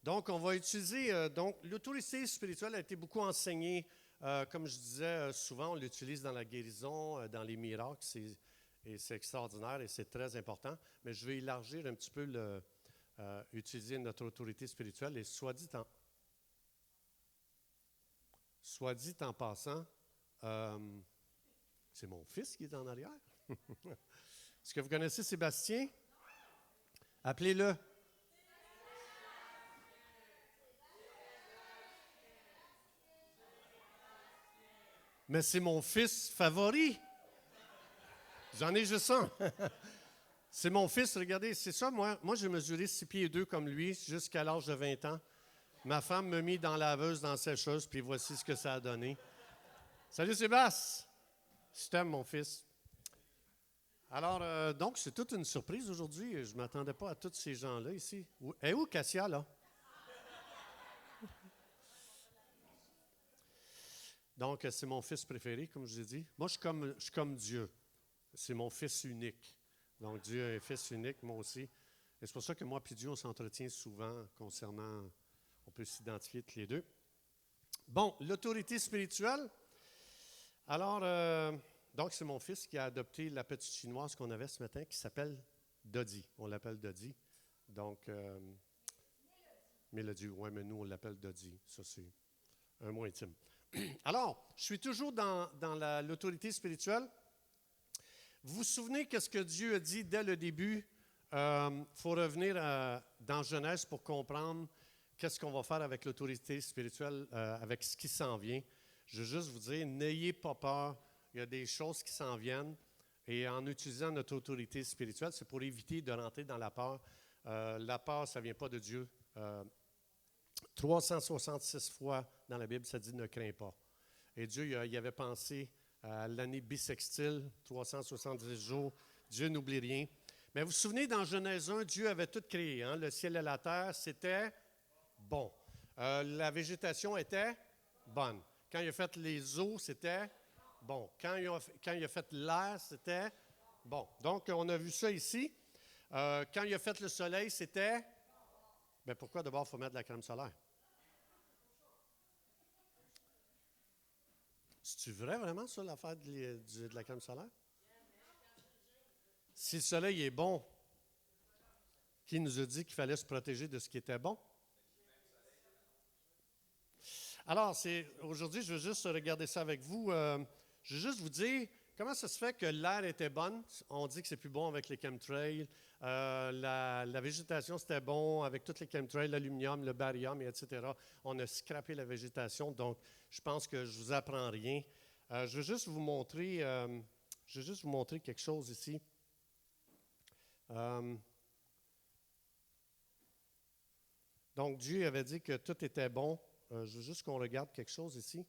Donc, on va utiliser, l'autorité spirituelle a été beaucoup enseignée, comme je disais, souvent on l'utilise dans la guérison, dans les miracles, et c'est extraordinaire et c'est très important, mais je vais élargir un petit peu utiliser notre autorité spirituelle, et soit dit en passant, c'est mon fils qui est en arrière. Est-ce que vous connaissez Sébastien? Appelez-le. Mais c'est mon fils favori. J'en ai juste un. C'est mon fils, regardez, c'est ça, moi j'ai mesuré 6 pieds 2 comme lui jusqu'à l'âge de 20 ans. Ma femme me mit dans la laveuse, dans la sécheuse, puis voici ce que ça a donné. Salut Sébastien! Je t'aime, mon fils. Alors, donc, c'est toute une surprise aujourd'hui. Je ne m'attendais pas à tous ces gens-là ici. Et où Cassia, là? Donc, c'est mon fils préféré, comme je vous ai dit. Moi, je suis comme Dieu. C'est mon fils unique. Donc, Dieu a un fils unique, moi aussi. Et c'est pour ça que moi et Dieu, on s'entretient souvent concernant, on peut s'identifier tous les deux. Bon, l'autorité spirituelle. Alors, donc, c'est mon fils qui a adopté la petite chinoise qu'on avait ce matin, qui s'appelle Dodi. On l'appelle Dodi. Donc, Mélodie, oui, mais nous, on l'appelle Dodi. Ça, c'est un mot intime. Alors, je suis toujours dans l'autorité spirituelle. Vous vous souvenez qu'est-ce que Dieu a dit dès le début? Il faut revenir dans Genèse pour comprendre qu'est-ce qu'on va faire avec l'autorité spirituelle, avec ce qui s'en vient. Je veux juste vous dire, n'ayez pas peur. Il y a des choses qui s'en viennent. Et en utilisant notre autorité spirituelle, c'est pour éviter de rentrer dans la peur. La peur, ça ne vient pas de Dieu. 366 fois dans la Bible, ça dit « ne crains pas ». Et Dieu, il avait pensé à l'année bissextile, 370 jours. Dieu n'oublie rien. Mais vous vous souvenez, dans Genèse 1, Dieu avait tout créé. Hein? Le ciel et la terre, c'était bon. La végétation était bonne. Quand il a fait les eaux, c'était bon. Quand il a fait l'air, c'était bon. Donc, on a vu ça ici. Quand il a fait le soleil, c'était... Bien, pourquoi d'abord il faut mettre de la crème solaire? C'est-tu vrai vraiment ça, l'affaire de la crème solaire? Si le soleil est bon, qui nous a dit qu'il fallait se protéger de ce qui était bon? Alors, aujourd'hui, je veux juste regarder ça avec vous. Je veux juste vous dire, comment ça se fait que l'air était bon? On dit que c'est plus bon avec les chemtrails. La végétation, c'était bon avec toutes les chemtrails, l'aluminium, le barium, etc. On a scrappé la végétation, donc je pense que je ne vous apprends rien. Je veux juste vous montrer quelque chose ici. Donc, Dieu avait dit que tout était bon. Je veux juste qu'on regarde quelque chose ici.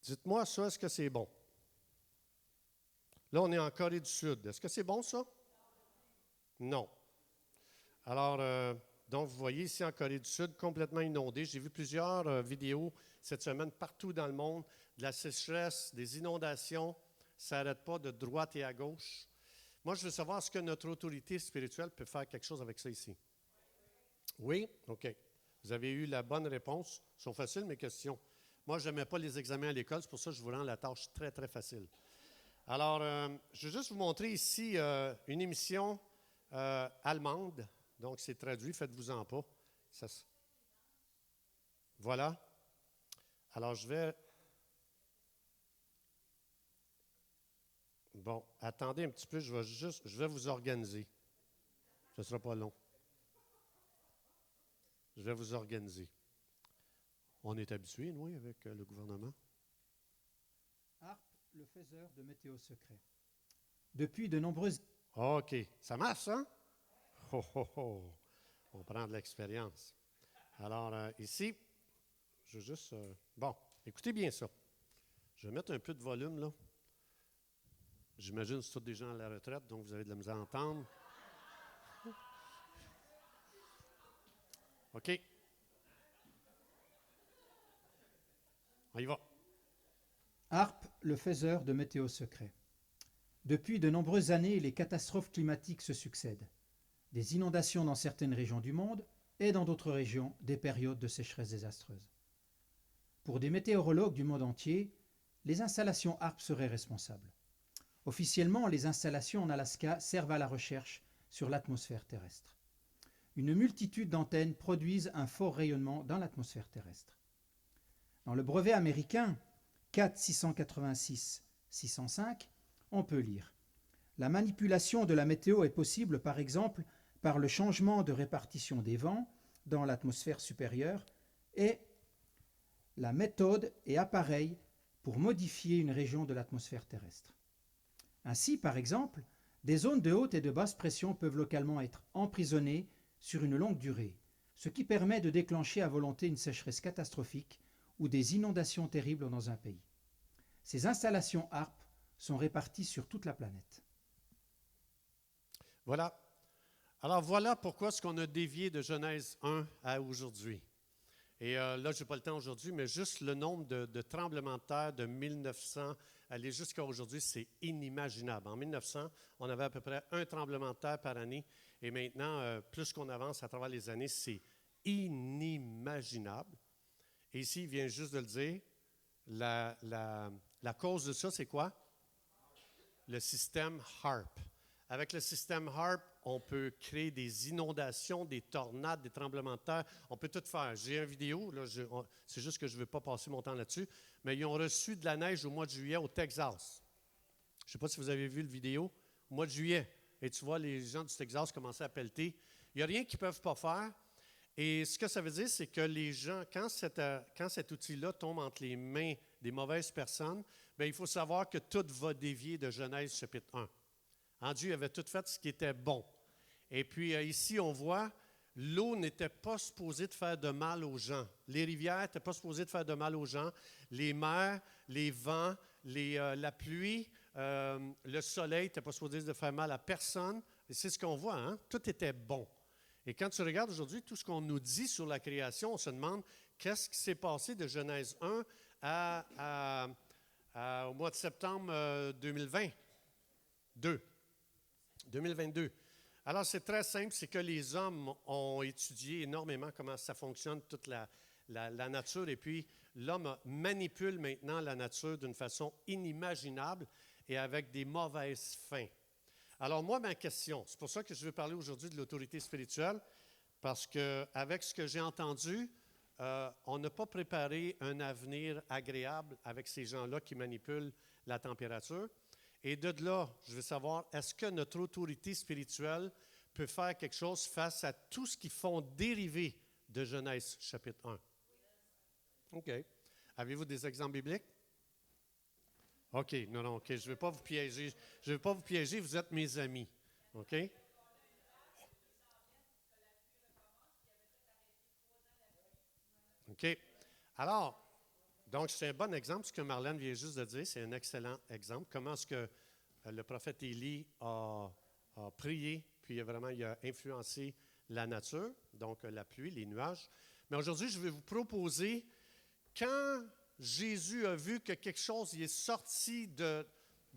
Dites-moi ça, est-ce que c'est bon? Là, on est en Corée du Sud. Est-ce que c'est bon, ça? Non. Alors, donc, vous voyez ici en Corée du Sud, complètement inondé. J'ai vu plusieurs vidéos cette semaine partout dans le monde, de la sécheresse, des inondations. Ça n'arrête pas de droite et à gauche. Moi, je veux savoir, est-ce que notre autorité spirituelle peut faire quelque chose avec ça ici? Oui? OK. Vous avez eu la bonne réponse. Ce sont faciles, mes questions. Moi, je n'aimais pas les examens à l'école, c'est pour ça que je vous rends la tâche très, très facile. Alors, je vais juste vous montrer ici une émission allemande. Donc, c'est traduit, faites-vous-en pas. Voilà. Alors, je vais... Bon, attendez un petit peu, je vais vous organiser. Ce ne sera pas long. Je vais vous organiser. On est habitué, nous, avec le gouvernement. Harp, le faiseur de météo secret. Depuis de nombreuses... OK. Ça marche, hein? Oh, oh, oh. On prend de l'expérience. Alors, ici, je veux juste... bon, écoutez bien ça. Je vais mettre un peu de volume, là. J'imagine que c'est tous des gens à la retraite, donc vous avez de la misère à entendre. OK. On y va. Harp, le faiseur de météo secret. Depuis de nombreuses années, les catastrophes climatiques se succèdent. des inondations dans certaines régions du monde et dans d'autres régions des périodes de sécheresse désastreuse. Pour des météorologues du monde entier, les installations HAARP seraient responsables. Officiellement, les installations en Alaska servent à la recherche sur l'atmosphère terrestre. Une multitude d'antennes produisent un fort rayonnement dans l'atmosphère terrestre. Dans le brevet américain 4686605, on peut lire « La manipulation de la météo est possible par exemple par le changement de répartition des vents dans l'atmosphère supérieure et la méthode et appareil pour modifier une région de l'atmosphère terrestre. Ainsi, par exemple, des zones de haute et de basse pression peuvent localement être emprisonnées sur une longue durée, ce qui permet de déclencher à volonté une sécheresse catastrophique ou des inondations terribles dans un pays. Ces installations HAARP sont réparties sur toute la planète. Voilà. Alors voilà pourquoi est-ce qu'on a dévié de Genèse 1 à aujourd'hui. Et là, je n'ai pas le temps aujourd'hui, mais juste le nombre de tremblements de terre de 1900 aller jusqu'à aujourd'hui, c'est inimaginable. En 1900, on avait à peu près un tremblement de terre par année. Et maintenant, plus qu'on avance à travers les années, c'est inimaginable. Et ici, il vient juste de le dire, la cause de ça, c'est quoi? Le système HAARP. Avec le système HAARP, on peut créer des inondations, des tornades, des tremblements de terre. On peut tout faire. J'ai une vidéo, là, c'est juste que je ne veux pas passer mon temps là-dessus, mais ils ont reçu de la neige au mois de juillet au Texas. Je ne sais pas si vous avez vu la vidéo, au mois de juillet. Et tu vois les gens du Texas commencer à pelleter. Il n'y a rien qu'ils ne peuvent pas faire. Et ce que ça veut dire, c'est que les gens, quand cet outil-là tombe entre les mains des mauvaises personnes, bien, il faut savoir que tout va dévier de Genèse chapitre 1. En Dieu avait tout fait ce qui était bon. Et puis ici, on voit, l'eau n'était pas supposée de faire de mal aux gens. Les rivières n'étaient pas supposées de faire de mal aux gens. Les mers, les vents, la pluie, le soleil n'étaient pas supposés de faire mal à personne. Et c'est ce qu'on voit, hein? Tout était bon. Et quand tu regardes aujourd'hui tout ce qu'on nous dit sur la création, on se demande qu'est-ce qui s'est passé de Genèse 1 au mois de septembre 2022. Alors, c'est très simple, c'est que les hommes ont étudié énormément comment ça fonctionne, toute la nature, et puis l'homme manipule maintenant la nature d'une façon inimaginable et avec des mauvaises fins. Alors, moi, ma question, c'est pour ça que je veux parler aujourd'hui de l'autorité spirituelle, parce qu'avec ce que j'ai entendu, on n'a pas préparé un avenir agréable avec ces gens-là qui manipulent la température. Et de là, je veux savoir, est-ce que notre autorité spirituelle peut faire quelque chose face à tout ce qu'ils font dériver de Genèse chapitre 1? OK. Avez-vous des exemples bibliques? OK, non, OK, je ne vais pas vous piéger. Je ne vais pas vous piéger, vous êtes mes amis. OK? OK. Alors, donc c'est un bon exemple, ce que Marlène vient juste de dire, c'est un excellent exemple. Comment est-ce que le prophète Élie a prié, puis il a influencé la nature, donc la pluie, les nuages. Mais aujourd'hui, je vais vous proposer, quand Jésus a vu que quelque chose est sorti de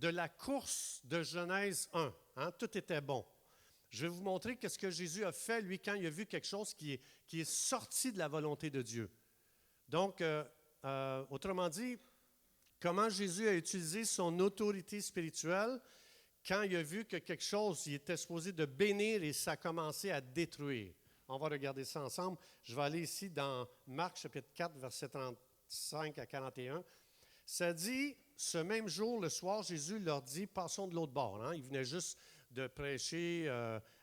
la course de Genèse 1, hein, tout était bon. Je vais vous montrer ce que Jésus a fait, lui, quand il a vu quelque chose qui est sorti de la volonté de Dieu. Donc, autrement dit, comment Jésus a utilisé son autorité spirituelle quand il a vu que quelque chose, il était supposé de bénir et ça a commencé à détruire. On va regarder ça ensemble. Je vais aller ici dans Marc chapitre 4, versets 35 à 41. Ça dit, ce même jour, le soir, Jésus leur dit, passons de l'autre bord. Hein? Il venait juste de prêcher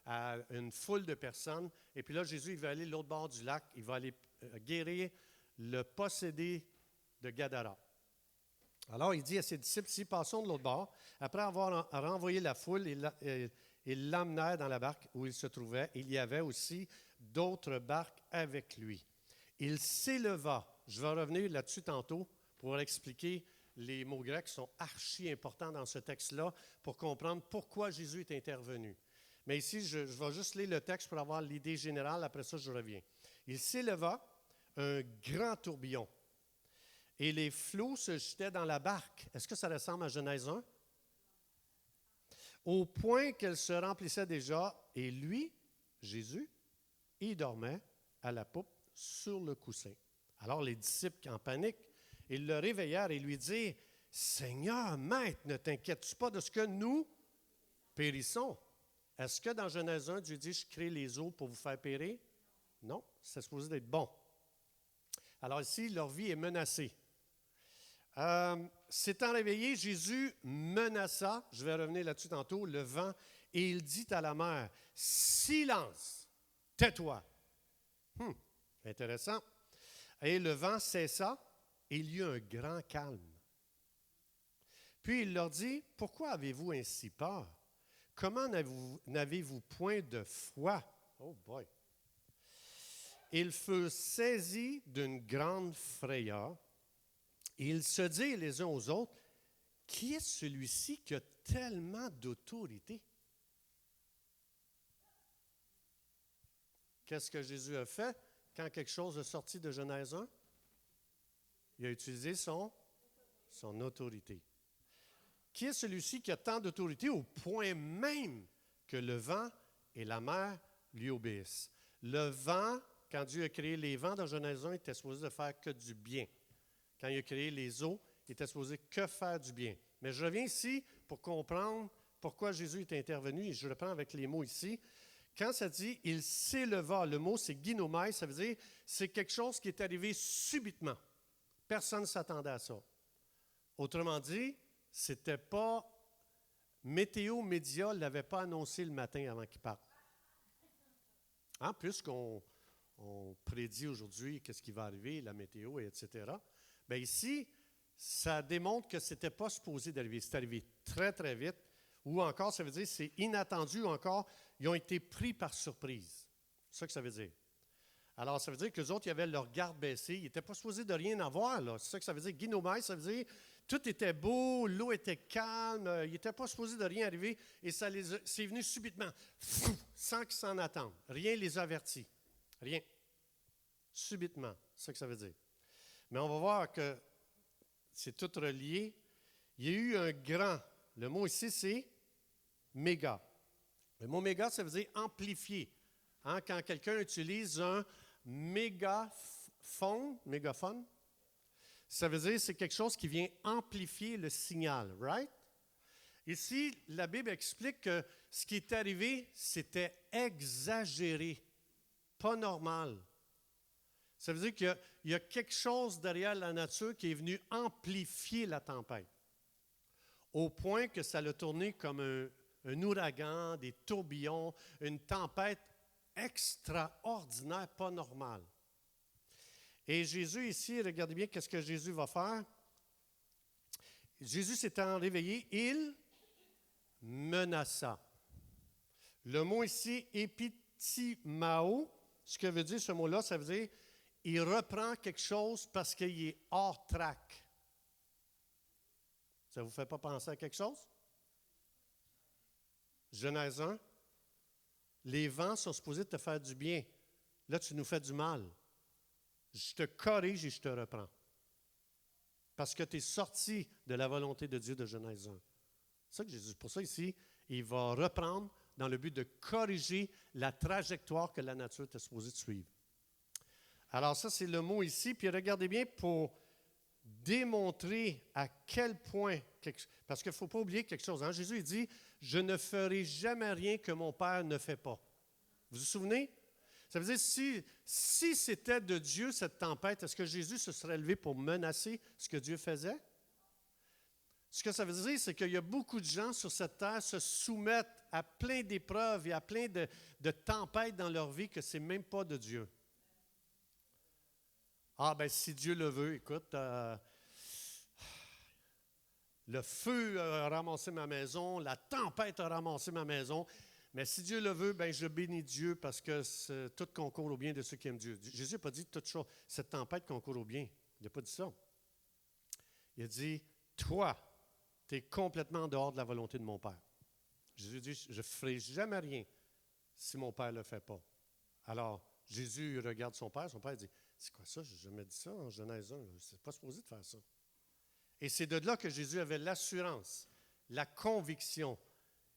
à une foule de personnes. Et puis là, Jésus, il va aller de l'autre bord du lac. Il va aller guérir le possédé de Gadara. Alors, il dit à ses disciples, si passons de l'autre bord, après avoir renvoyé la foule, ils l'emmenèrent dans la barque où il se trouvait. Il y avait aussi d'autres barques avec lui. Il s'éleva. Je vais revenir là-dessus tantôt pour expliquer les mots grecs qui sont archi importants dans ce texte-là pour comprendre pourquoi Jésus est intervenu. Mais ici, je vais juste lire le texte pour avoir l'idée générale. Après ça, je reviens. Il s'éleva un grand tourbillon. Et les flots se jetaient dans la barque. Est-ce que ça ressemble à Genèse 1? Au point qu'elle se remplissait déjà, et lui, Jésus, il dormait à la poupe sur le coussin. Alors les disciples, en panique, ils le réveillèrent et lui dirent, « Seigneur, Maître, ne t'inquiètes-tu pas de ce que nous périssons? » Est-ce que dans Genèse 1, Dieu dit, « Je crée les eaux pour vous faire périr? » Non, c'est supposé d'être bon. Alors ici, leur vie est menacée. S'étant réveillé, Jésus menaça, je vais revenir là-dessus tantôt, le vent, et il dit à la mer, « Silence, tais-toi. » Intéressant. Et le vent cessa, et il y eut un grand calme. Puis il leur dit, « Pourquoi avez-vous ainsi peur? Comment n'avez-vous point de foi? » Oh boy! Ils furent saisis d'une grande frayeur. Et ils se dirent les uns aux autres, « Qui est celui-ci qui a tellement d'autorité? » Qu'est-ce que Jésus a fait quand quelque chose est sorti de Genèse 1? Il a utilisé son autorité. Qui est celui-ci qui a tant d'autorité au point même que le vent et la mer lui obéissent? Le vent, quand Dieu a créé les vents dans Genèse 1, il était supposé de faire que du bien. Quand il a créé les eaux, il était supposé que faire du bien. Mais je reviens ici pour comprendre pourquoi Jésus est intervenu, et je reprends avec les mots ici. Quand ça dit « il s'éleva », le mot c'est « ginomai », ça veut dire c'est quelque chose qui est arrivé subitement. Personne ne s'attendait à ça. Autrement dit, c'était pas Météo Média ne l'avait pas annoncé le matin avant qu'il parte. Hein, puisqu'on prédit aujourd'hui qu'est-ce qui va arriver, la météo, etc. Bien ici, ça démontre que ce n'était pas supposé d'arriver. C'est arrivé très, très vite. Ou encore, ça veut dire c'est inattendu. Ou encore, ils ont été pris par surprise. C'est ça que ça veut dire. Alors, ça veut dire qu'eux autres, ils avaient leur garde baissée. Ils n'étaient pas supposés de rien avoir. Là. C'est ça que ça veut dire. Ginomai, ça veut dire tout était beau, l'eau était calme. Ils n'étaient pas supposés de rien arriver. Et c'est venu subitement, sans qu'ils s'en attendent. Rien ne les a avertis. Rien. Subitement. C'est ça que ça veut dire. Mais on va voir que c'est tout relié. Il y a eu un grand. Le mot ici, c'est méga. Le mot méga, ça veut dire amplifier. Hein, quand quelqu'un utilise un mégaphone, ça veut dire que c'est quelque chose qui vient amplifier le signal, right? Ici, la Bible explique que ce qui est arrivé, c'était exagéré, pas normal. Ça veut dire qu'il y a quelque chose derrière la nature qui est venu amplifier la tempête, au point que ça l'a tourné comme un ouragan, des tourbillons, une tempête extraordinaire, pas normale. Et Jésus ici, regardez bien qu'est-ce que Jésus va faire. Jésus s'étant réveillé, il menaça. Le mot ici, épitimao, ce que veut dire ce mot-là, ça veut dire il reprend quelque chose parce qu'il est hors track. Ça ne vous fait pas penser à quelque chose? Genèse 1, les vents sont supposés te faire du bien. Là, tu nous fais du mal. Je te corrige et je te reprends. Parce que tu es sorti de la volonté de Dieu de Genèse 1. C'est ça que Jésus, pour ça ici, il va reprendre dans le but de corriger la trajectoire que la nature était supposée de suivre. Alors ça, c'est le mot ici. Puis regardez bien pour démontrer à quel point, parce qu'il ne faut pas oublier quelque chose. Hein? Jésus il dit, « Je ne ferai jamais rien que mon Père ne fait pas. » Vous vous souvenez? Ça veut dire, si c'était de Dieu, cette tempête, est-ce que Jésus se serait levé pour menacer ce que Dieu faisait? Ce que ça veut dire, c'est qu'il y a beaucoup de gens sur cette terre se soumettent à plein d'épreuves et à plein de tempêtes dans leur vie que ce n'est même pas de Dieu. Ah, ben si Dieu le veut, écoute, le feu a ramassé ma maison, la tempête a ramassé ma maison, mais si Dieu le veut, ben je bénis Dieu parce que tout concourt au bien de ceux qui aiment Dieu. Jésus n'a pas dit toute chose, cette tempête concourt au bien. Il n'a pas dit ça. Il a dit, toi, tu es complètement en dehors de la volonté de mon Père. Jésus dit, je ne ferai jamais rien si mon Père ne le fait pas. Alors, Jésus regarde son Père dit, c'est quoi ça? Je n'ai jamais dit ça en Genèse 1. C'est pas supposé de faire ça. Et c'est de là que Jésus avait l'assurance, la conviction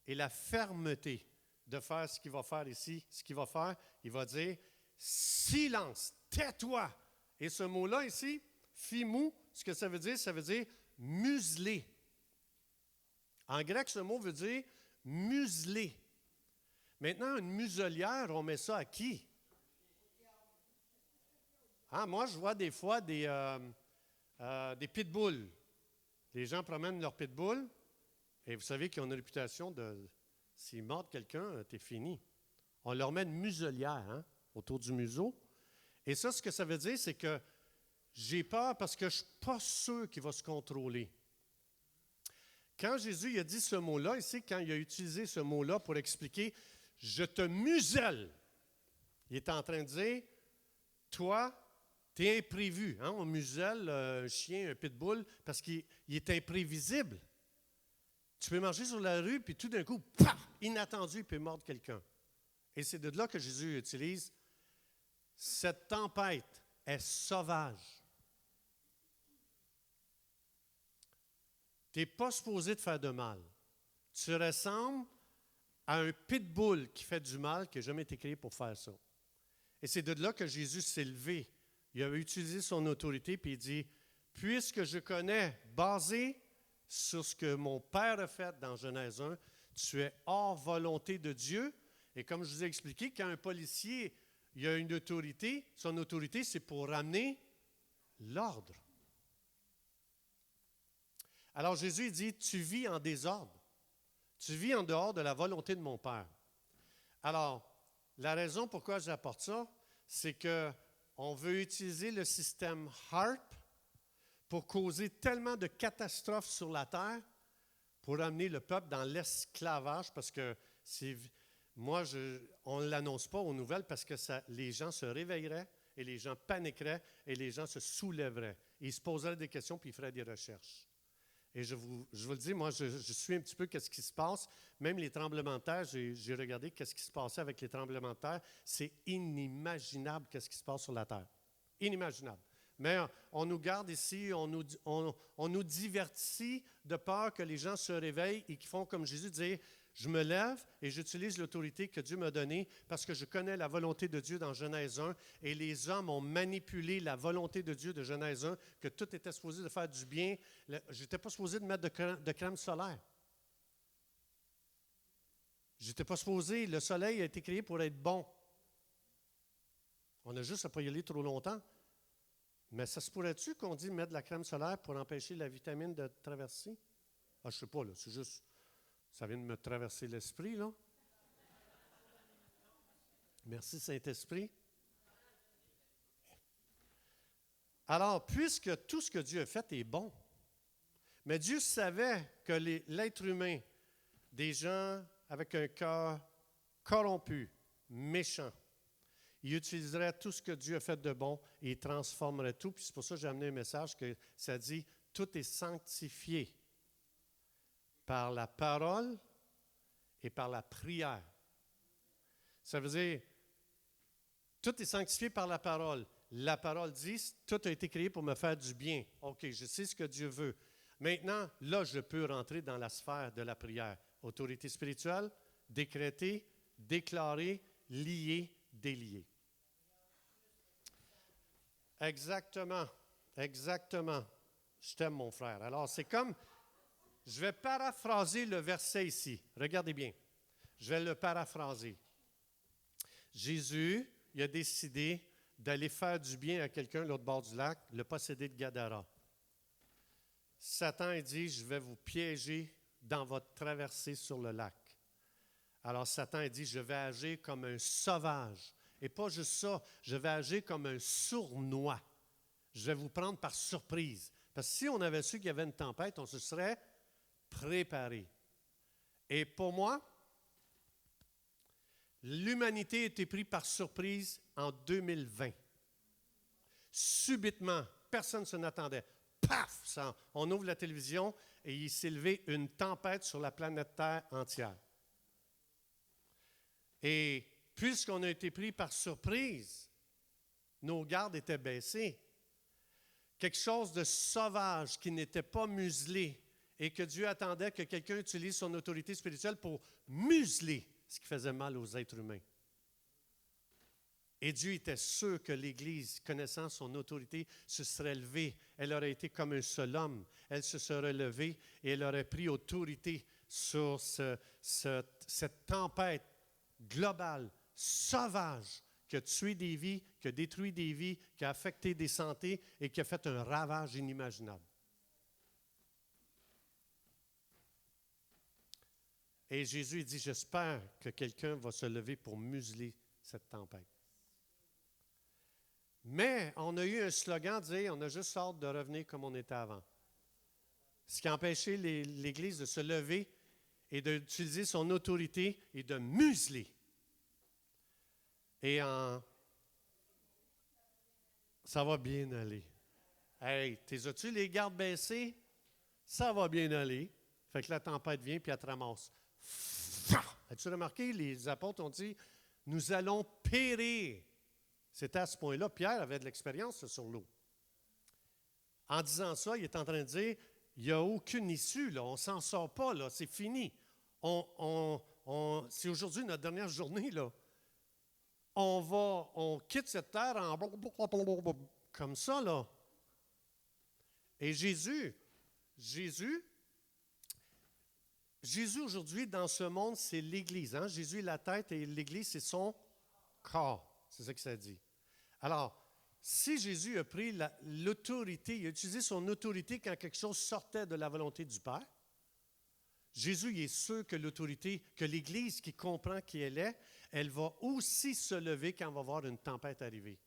et la fermeté de faire ce qu'il va faire ici. Ce qu'il va faire, il va dire « Silence, tais-toi ». Et ce mot-là ici, « phimou », ce que ça veut dire « museler ». En grec, ce mot veut dire « museler ». Maintenant, une muselière, on met ça à qui? Ah, moi, je vois des fois des pitbulls. Les gens promènent leur pitbull et vous savez qu'ils ont une réputation de... S'ils mordent quelqu'un, t'es fini. On leur met une muselière autour du museau. Et ça, ce que ça veut dire, c'est que j'ai peur parce que je ne suis pas sûr qu'il va se contrôler. Quand Jésus a dit ce mot-là, ici, quand il a utilisé ce mot-là pour expliquer « je te muselle », il est en train de dire « toi, tu es imprévu. » On muselle un chien, un pitbull, parce qu'il est imprévisible. Tu peux marcher sur la rue, puis tout d'un coup, paf, inattendu, il peut mordre quelqu'un. Et c'est de là que Jésus utilise « cette tempête est sauvage. » Tu n'es pas supposé te faire de mal. Tu ressembles à un pitbull qui fait du mal, qui n'a jamais été créé pour faire ça. Et c'est de là que Jésus s'est levé. Il a utilisé son autorité, puis il dit, « Puisque je connais, basé sur ce que mon Père a fait dans Genèse 1, tu es hors volonté de Dieu. » Et comme je vous ai expliqué, quand un policier il a une autorité, son autorité, c'est pour ramener l'ordre. Alors Jésus dit, « Tu vis en désordre. Tu vis en dehors de la volonté de mon Père. » Alors, la raison pourquoi j'apporte ça, c'est qu'on veut utiliser le système HARP pour causer tellement de catastrophes sur la terre pour amener le peuple dans l'esclavage, parce que on ne l'annonce pas aux nouvelles parce que les gens se réveilleraient et les gens paniqueraient et les gens se soulèveraient. Ils se poseraient des questions puis ils feraient des recherches. Et je vous le dis, moi, je suis un petit peu qu'est-ce qui se passe. Même les tremblements de terre, j'ai regardé qu'est-ce qui se passait avec les tremblements de terre. C'est inimaginable qu'est-ce qui se passe sur la terre. Inimaginable. Mais on nous garde ici, on nous divertit de peur que les gens se réveillent et qu'ils font comme Jésus, dire « Je me lève et j'utilise l'autorité que Dieu m'a donnée parce que je connais la volonté de Dieu dans Genèse 1 et les hommes ont manipulé la volonté de Dieu de Genèse 1, que tout était supposé de faire du bien. Je n'étais pas supposé de mettre de crème solaire. Je n'étais pas supposé, le soleil a été créé pour être bon. On a juste à ne pas y aller trop longtemps. Mais ça se pourrait-tu qu'on dise mettre de la crème solaire pour empêcher la vitamine de traverser? Ah, je ne sais pas, là, c'est juste... Ça vient de me traverser l'esprit, là. Merci, Saint-Esprit. Alors, puisque tout ce que Dieu a fait est bon, mais Dieu savait que l'être humain, des gens avec un cœur corrompu, méchant, il utiliserait tout ce que Dieu a fait de bon et il transformerait tout. Puis c'est pour ça que j'ai amené un message que ça dit « Tout est sanctifié » par la parole et par la prière. Ça veut dire, tout est sanctifié par la parole. La parole dit, tout a été créé pour me faire du bien. OK, je sais ce que Dieu veut. Maintenant, là, je peux rentrer dans la sphère de la prière. Autorité spirituelle, décréter, déclarer, lier, délier. Exactement, exactement. Je t'aime, mon frère. Alors, c'est comme... Je vais paraphraser le verset ici. Regardez bien. Je vais le paraphraser. Jésus, il a décidé d'aller faire du bien à quelqu'un de l'autre bord du lac, le possédé de Gadara. Satan a dit, je vais vous piéger dans votre traversée sur le lac. Alors Satan a dit, je vais agir comme un sauvage. Et pas juste ça, je vais agir comme un sournois. Je vais vous prendre par surprise. Parce que si on avait su qu'il y avait une tempête, on se serait préparé. Et pour moi, l'humanité a été prise par surprise en 2020. Subitement, personne ne s'en attendait. Paf! On ouvre la télévision et il s'est levé une tempête sur la planète Terre entière. Et puisqu'on a été pris par surprise, nos gardes étaient baissées. Quelque chose de sauvage qui n'était pas muselé et que Dieu attendait que quelqu'un utilise son autorité spirituelle pour museler ce qui faisait mal aux êtres humains. Et Dieu était sûr que l'Église, connaissant son autorité, se serait levée. Elle aurait été comme un seul homme. Elle se serait levée et elle aurait pris autorité sur cette tempête globale, sauvage, qui a tué des vies, qui a détruit des vies, qui a affecté des santé et qui a fait un ravage inimaginable. Et Jésus dit, j'espère que quelqu'un va se lever pour museler cette tempête. Mais on a eu un slogan de dire, on a juste hâte de revenir comme on était avant. Ce qui a empêché l'Église de se lever et d'utiliser son autorité et de museler. Et ça va bien aller. Hey, as-tu les gardes baissés? Ça va bien aller. Fait que la tempête vient puis elle te ramasse. As-tu remarqué, les apôtres ont dit, nous allons périr. C'était à ce point-là, Pierre avait de l'expérience sur l'eau. En disant ça, il est en train de dire, il n'y a aucune issue, là, on ne s'en sort pas, là, c'est fini. C'est aujourd'hui notre dernière journée, là. On quitte cette terre en comme ça, là. Et Jésus aujourd'hui, dans ce monde, c'est l'Église. Hein? Jésus est la tête et l'Église, c'est son corps. C'est ça que ça dit. Alors, si Jésus a pris l'autorité, il a utilisé son autorité quand quelque chose sortait de la volonté du Père, Jésus il est sûr que l'autorité, que l'Église qui comprend qui elle est, elle va aussi se lever quand on va voir une tempête arriver.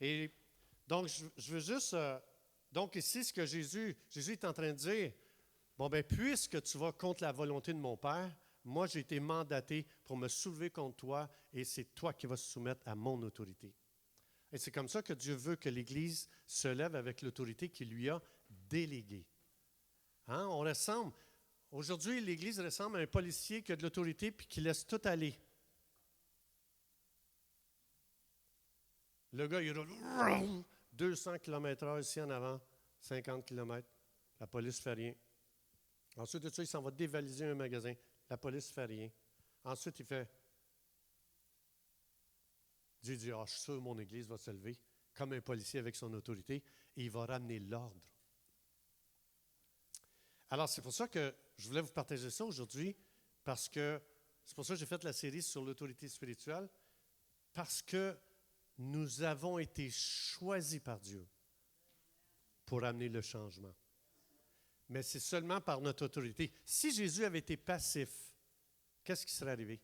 Et donc, je veux juste... donc ici, ce que Jésus est en train de dire, bon bien, puisque tu vas contre la volonté de mon Père, moi, j'ai été mandaté pour me soulever contre toi et c'est toi qui vas se soumettre à mon autorité. Et c'est comme ça que Dieu veut que l'Église se lève avec l'autorité qu'il lui a déléguée. Hein? On ressemble. Aujourd'hui, l'Église ressemble à un policier qui a de l'autorité puis qui laisse tout aller. Le gars, il roule 200 km/h ici en avant, 50 km. La police ne fait rien. Ensuite de ça, il s'en va dévaliser un magasin. La police ne fait rien. Ensuite, il fait, Dieu dit, je suis sûr que mon Église va se lever comme un policier avec son autorité et il va ramener l'ordre. Alors, c'est pour ça que je voulais vous partager ça aujourd'hui, parce que c'est pour ça que j'ai fait la série sur l'autorité spirituelle, parce que nous avons été choisis par Dieu pour amener le changement. Mais c'est seulement par notre autorité. Si Jésus avait été passif, qu'est-ce qui serait arrivé?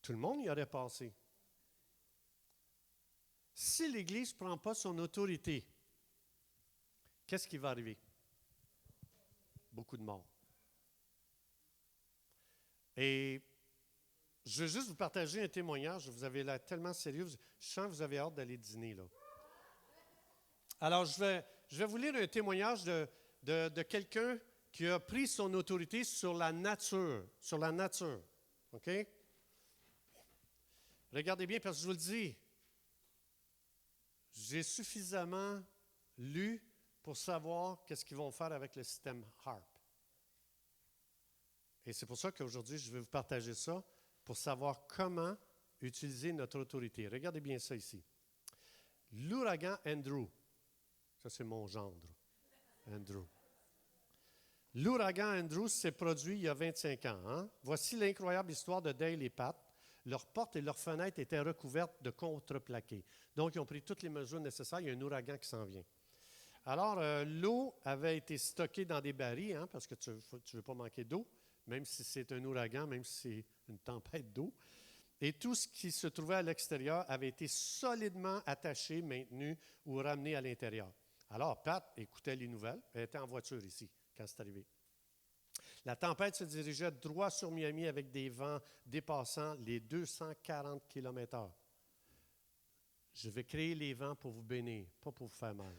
Tout le monde y aurait passé. Si l'Église ne prend pas son autorité, qu'est-ce qui va arriver? Beaucoup de morts. Et je veux juste vous partager un témoignage. Vous avez l'air tellement sérieux. Je sens que vous avez hâte d'aller dîner, là. Alors, je vais vous lire un témoignage de quelqu'un qui a pris son autorité sur la nature. Sur la nature. OK? Regardez bien, parce que je vous le dis, j'ai suffisamment lu pour savoir qu'est-ce qu'ils vont faire avec le système HARP. Et c'est pour ça qu'aujourd'hui, je vais vous partager ça pour savoir comment utiliser notre autorité. Regardez bien ça ici. L'ouragan Andrew. Ça, c'est mon gendre, Andrew. L'ouragan Andrew s'est produit il y a 25 ans. Hein? Voici l'incroyable histoire de Dale et Pat. Leurs portes et leurs fenêtres étaient recouvertes de contreplaqué. Donc, ils ont pris toutes les mesures nécessaires. Il y a un ouragan qui s'en vient. Alors, l'eau avait été stockée dans des barils, hein, parce que tu ne veux pas manquer d'eau, même si c'est un ouragan, même si c'est une tempête d'eau. Et tout ce qui se trouvait à l'extérieur avait été solidement attaché, maintenu ou ramené à l'intérieur. Alors, Pat écoutait les nouvelles. Elle était en voiture ici, quand c'est arrivé. La tempête se dirigeait droit sur Miami avec des vents dépassant les 240 km/h. Je vais créer les vents pour vous bénir, pas pour vous faire mal.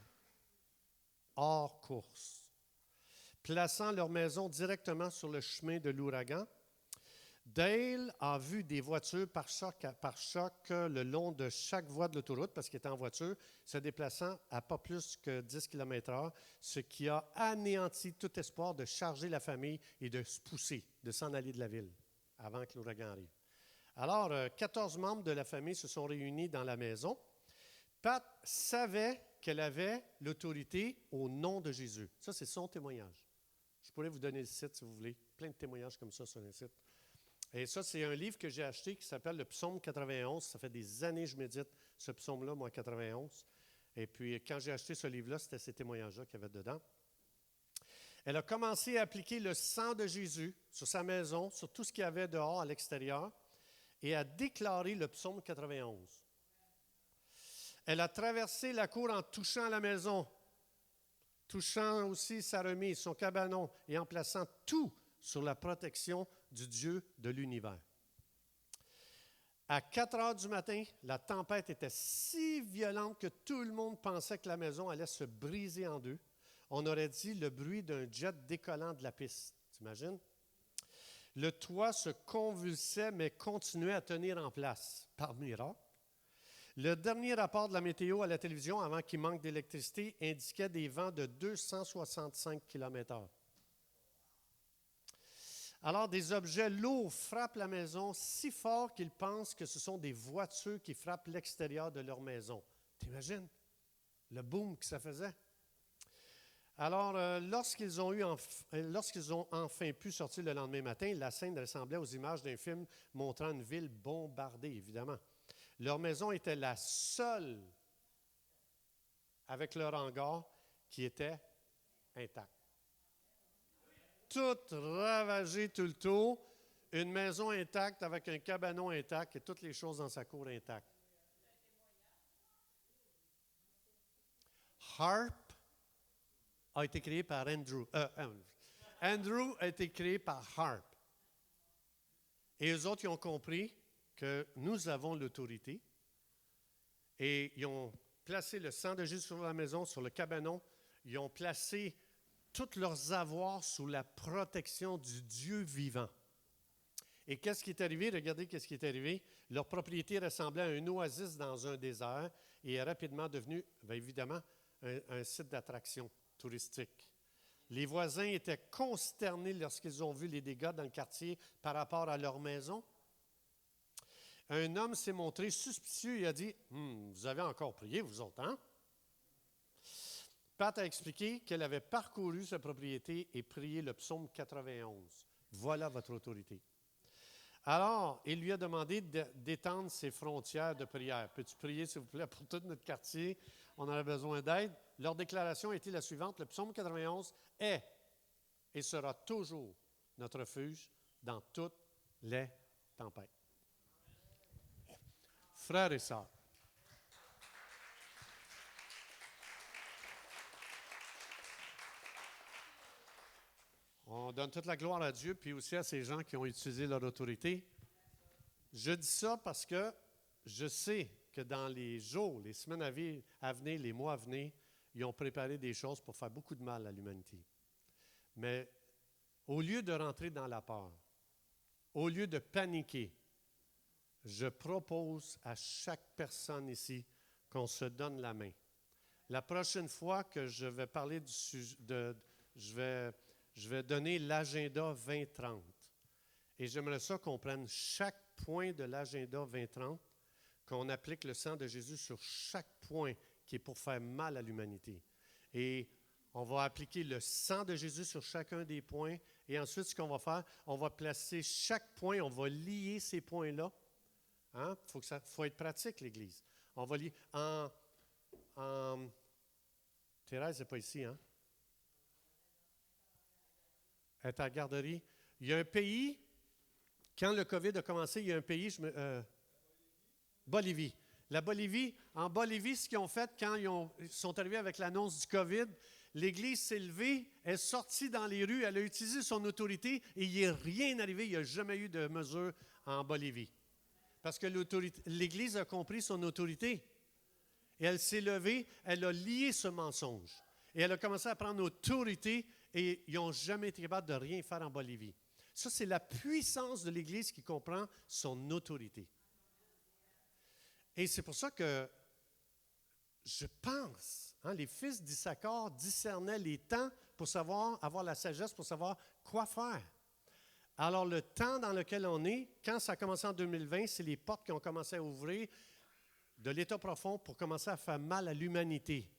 Hors course. Plaçant leur maison directement sur le chemin de l'ouragan, Dale a vu des voitures par choc le long de chaque voie de l'autoroute parce qu'il était en voiture, se déplaçant à pas plus que 10 km/h, ce qui a anéanti tout espoir de charger la famille et de se pousser, de s'en aller de la ville avant que l'ouragan arrive. Alors, 14 membres de la famille se sont réunis dans la maison. Pat savait qu'elle avait l'autorité au nom de Jésus. Ça, c'est son témoignage. Je pourrais vous donner le site si vous voulez. Plein de témoignages comme ça sur un site. Et ça, c'est un livre que j'ai acheté qui s'appelle le Psaume 91. Ça fait des années que je médite ce psaume-là, moi, 91. Et puis, quand j'ai acheté ce livre-là, c'était ces témoignages-là qu'il y avait dedans. Elle a commencé à appliquer le sang de Jésus sur sa maison, sur tout ce qu'il y avait dehors, à l'extérieur, et à déclarer le Psaume 91. Elle a traversé la cour en touchant la maison, touchant aussi sa remise, son cabanon, et en plaçant tout sur la protection du Dieu de l'univers. À 4 heures du matin, la tempête était si violente que tout le monde pensait que la maison allait se briser en deux. On aurait dit le bruit d'un jet décollant de la piste. T'imagines? Le toit se convulsait, mais continuait à tenir en place, par miracle. Le dernier rapport de la météo à la télévision, avant qu'il manque d'électricité, indiquait des vents de 265 km/h. Alors, des objets lourds frappent la maison si fort qu'ils pensent que ce sont des voitures qui frappent l'extérieur de leur maison. T'imagines le boom que ça faisait? Alors, lorsqu'ils ont enfin pu sortir le lendemain matin, la scène ressemblait aux images d'un film montrant une ville bombardée, évidemment. Leur maison était la seule, avec leur hangar, qui était intacte. Tout ravagé tout le tour, une maison intacte avec un cabanon intact et toutes les choses dans sa cour intactes. Harp a été créé par Andrew. Andrew a été créé par Harp. Et eux autres, ils ont compris que nous avons l'autorité et ils ont placé le sang de Jésus sur la maison, sur le cabanon. Ils ont placé tous leurs avoirs sous la protection du Dieu vivant. Et qu'est-ce qui est arrivé? Regardez qu'est-ce qui est arrivé. Leur propriété ressemblait à un oasis dans un désert et est rapidement devenue, bien évidemment, un site d'attraction touristique. Les voisins étaient consternés lorsqu'ils ont vu les dégâts dans le quartier par rapport à leur maison. Un homme s'est montré suspicieux et a dit « Vous avez encore prié, vous autres, hein? » Pat a expliqué qu'elle avait parcouru sa propriété et prié le psaume 91. Voilà votre autorité. Alors, il lui a demandé d'étendre ses frontières de prière. Peux-tu prier, s'il vous plaît, pour tout notre quartier? On en a besoin d'aide. Leur déclaration a été la suivante. Le psaume 91 est et sera toujours notre refuge dans toutes les tempêtes. Frères et sœurs, on donne toute la gloire à Dieu, puis aussi à ces gens qui ont utilisé leur autorité. Je dis ça parce que je sais que dans les jours, les semaines à venir, les mois à venir, ils ont préparé des choses pour faire beaucoup de mal à l'humanité. Mais au lieu de rentrer dans la peur, au lieu de paniquer, je propose à chaque personne ici qu'on se donne la main. La prochaine fois que je vais parler du sujet, je vais donner l'agenda 2030. Et j'aimerais ça qu'on prenne chaque point de l'agenda 2030, qu'on applique le sang de Jésus sur chaque point qui est pour faire mal à l'humanité. Et on va appliquer le sang de Jésus sur chacun des points. Et ensuite, ce qu'on va faire, on va placer chaque point, on va lier ces points-là. Hein? Faut être pratique, l'Église. On va lier Thérèse n'est pas ici, hein? Elle est à la garderie. Il y a un pays, quand le COVID a commencé, il y a un pays, Bolivie. En Bolivie, ce qu'ils ont fait quand ils sont arrivés avec l'annonce du COVID, l'Église s'est levée, elle est sortie dans les rues, elle a utilisé son autorité et il n'y est rien arrivé, il n'y a jamais eu de mesure en Bolivie. Parce que l'Église a compris son autorité. Et elle s'est levée, elle a lié ce mensonge. Et elle a commencé à prendre autorité et ils n'ont jamais été capables de rien faire en Bolivie. Ça, c'est la puissance de l'Église qui comprend son autorité. Et c'est pour ça que je pense, les fils d'Issachar discernaient les temps pour savoir, avoir la sagesse pour savoir quoi faire. Alors, le temps dans lequel on est, quand ça a commencé en 2020, c'est les portes qui ont commencé à ouvrir de l'état profond pour commencer à faire mal à l'humanité.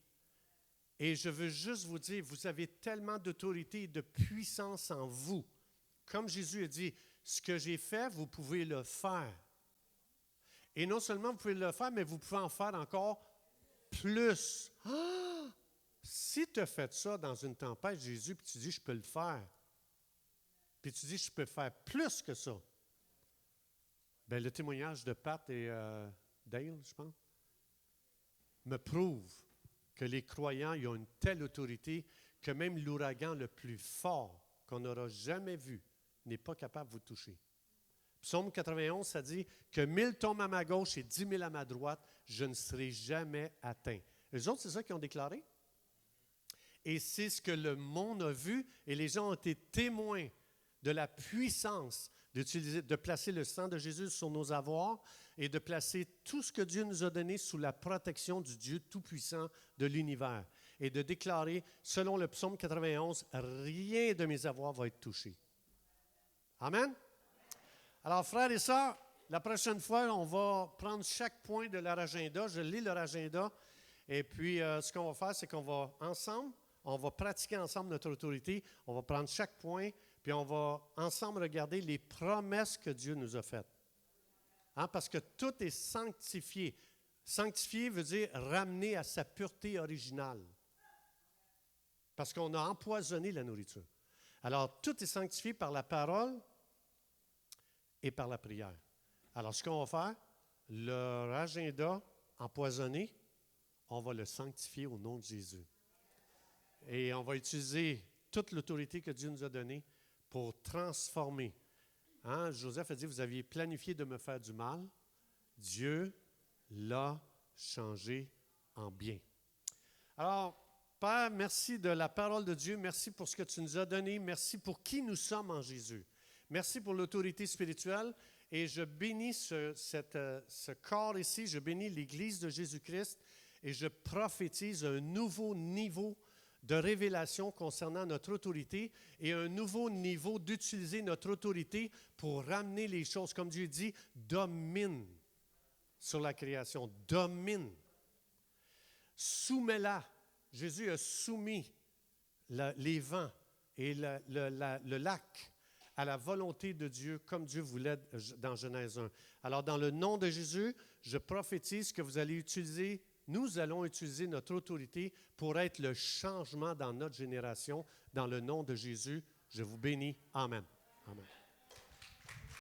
Et je veux juste vous dire, vous avez tellement d'autorité et de puissance en vous. Comme Jésus a dit, ce que j'ai fait, vous pouvez le faire. Et non seulement vous pouvez le faire, mais vous pouvez en faire encore plus. Ah! Si tu as fait ça dans une tempête, Jésus, puis tu dis, je peux le faire. Puis tu dis, je peux faire plus que ça. Bien, le témoignage de Pat et Dale, je pense, me prouve que les croyants ils ont une telle autorité que même l'ouragan le plus fort qu'on n'aura jamais vu n'est pas capable de vous toucher. Psaume 91, ça dit que 1000 tombent à ma gauche et 10 000 à ma droite, je ne serai jamais atteint. Les autres, c'est ça qu'ils ont déclaré. Et c'est ce que le monde a vu et les gens ont été témoins de la puissance de placer le sang de Jésus sur nos avoirs et de placer tout ce que Dieu nous a donné sous la protection du Dieu Tout-Puissant de l'univers. Et de déclarer, selon le psaume 91, rien de mes avoirs va être touché. Amen? Alors, frères et sœurs, la prochaine fois, on va prendre chaque point de leur agenda. Je lis leur agenda. Et puis, ce qu'on va faire, c'est qu'on va ensemble, on va pratiquer ensemble notre autorité. On va prendre chaque point, puis on va ensemble regarder les promesses que Dieu nous a faites. Parce que tout est sanctifié. Sanctifié veut dire ramener à sa pureté originale. Parce qu'on a empoisonné la nourriture. Alors, tout est sanctifié par la parole et par la prière. Alors, ce qu'on va faire, leur agenda empoisonné, on va le sanctifier au nom de Jésus. Et on va utiliser toute l'autorité que Dieu nous a donnée pour transformer. Joseph a dit, vous aviez planifié de me faire du mal. Dieu l'a changé en bien. Alors, Père, merci de la parole de Dieu. Merci pour ce que tu nous as donné. Merci pour qui nous sommes en Jésus. Merci pour l'autorité spirituelle. Et je bénis ce corps ici. Je bénis l'Église de Jésus-Christ. Et je prophétise un nouveau niveau de révélation concernant notre autorité et un nouveau niveau d'utiliser notre autorité pour ramener les choses. Comme Dieu dit, domine sur la création. Domine. Soumets-la. Jésus a soumis les vents et le lac à la volonté de Dieu, comme Dieu voulait dans Genèse 1. Alors, dans le nom de Jésus, je prophétise que nous allons utiliser notre autorité pour être le changement dans notre génération. Dans le nom de Jésus, je vous bénis. Amen. Amen.